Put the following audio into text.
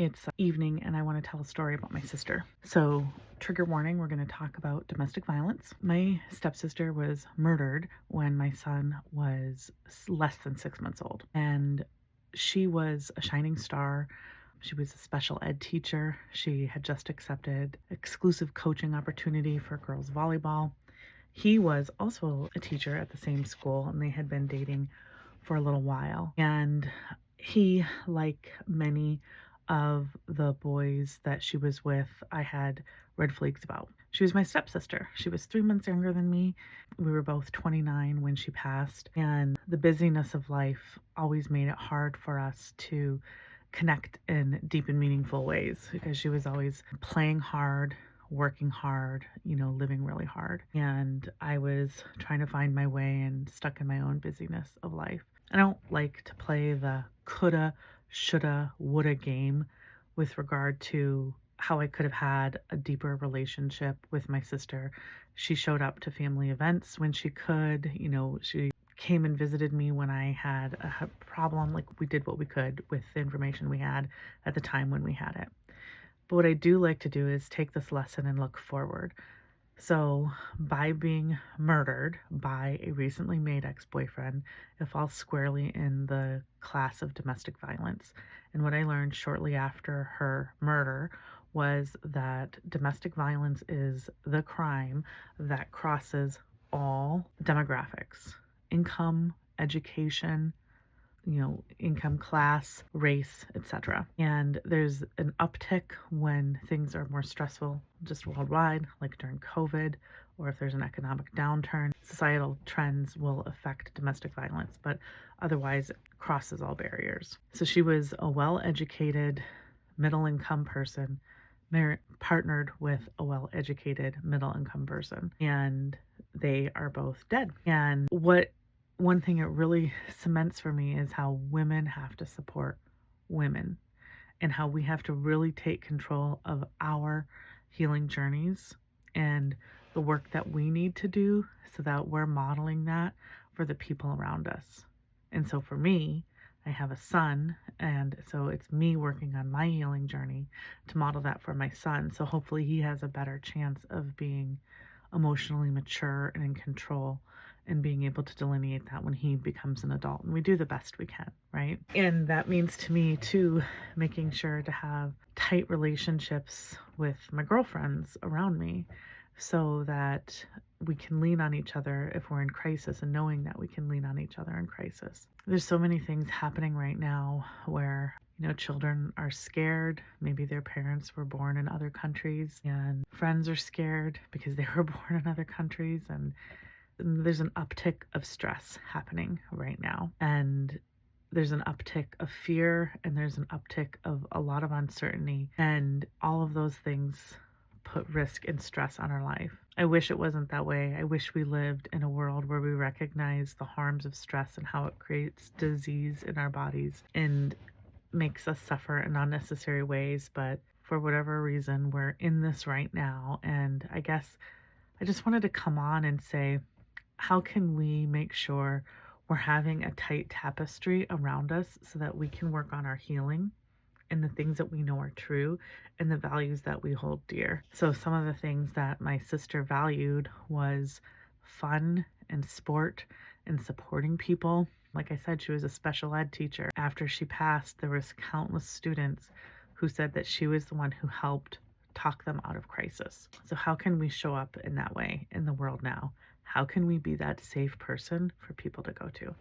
It's evening and I want to tell a story about my sister. So, trigger warning, we're going to talk about domestic violence. My stepsister was murdered when my son was less than 6 months old. And she was a shining star. She was a special ed teacher. She had just accepted exclusive coaching opportunity for girls volleyball. He was also a teacher at the same school, and they had been dating for a little while. And he, like many of the boys that she was with, I had red flags about. She was my stepsister. She was 3 months younger than me. We were both 29 when she passed, and the busyness of life always made it hard for us to connect in deep and meaningful ways because she was always playing hard, working hard, living really hard. And I was trying to find my way and stuck in my own busyness of life. I don't like to play the coulda, shoulda, woulda game with regard to how I could have had a deeper relationship with my sister. She showed up to family events when she could, she came and visited me when I had a problem. Like, we did what we could with the information we had at the time when we had it. But what I do like to do is take this lesson and look forward. So, by being murdered by a recently made ex-boyfriend, it falls squarely in the class of domestic violence. And what I learned shortly after her murder was that domestic violence is the crime that crosses all demographics, income, education, income, class, race, etc. And there's an uptick when things are more stressful just worldwide, like during COVID, or if there's an economic downturn. Societal trends will affect domestic violence, but otherwise it crosses all barriers. So she was a well-educated, middle-income person, partnered with a well-educated middle-income person, and they are both dead. And one thing it really cements for me is how women have to support women and how we have to really take control of our healing journeys and the work that we need to do so that we're modeling that for the people around us. And so for me, I have a son, and so it's me working on my healing journey to model that for my son. So hopefully he has a better chance of being emotionally mature and in control and being able to delineate that when he becomes an adult. And we do the best we can, right? And that means to me too, making sure to have tight relationships with my girlfriends around me so that we can lean on each other if we're in crisis, and knowing that we can lean on each other in crisis. There's so many things happening right now where children are scared. Maybe their parents were born in other countries, and friends are scared because they were born in other countries. And there's an uptick of stress happening right now. And there's an uptick of fear, and there's an uptick of a lot of uncertainty. And all of those things put risk and stress on our life. I wish it wasn't that way. I wish we lived in a world where we recognize the harms of stress and how it creates disease in our bodies and makes us suffer in unnecessary ways. But for whatever reason, we're in this right now. And I guess I just wanted to come on and say, how can we make sure we're having a tight tapestry around us so that we can work on our healing and the things that we know are true and the values that we hold dear. So some of the things that my sister valued was fun and sport and supporting people. Like I said, she was a special ed teacher. After she passed, there was countless students who said that she was the one who helped talk them out of crisis. So how can we show up in that way in the world now? How can we be that safe person for people to go to?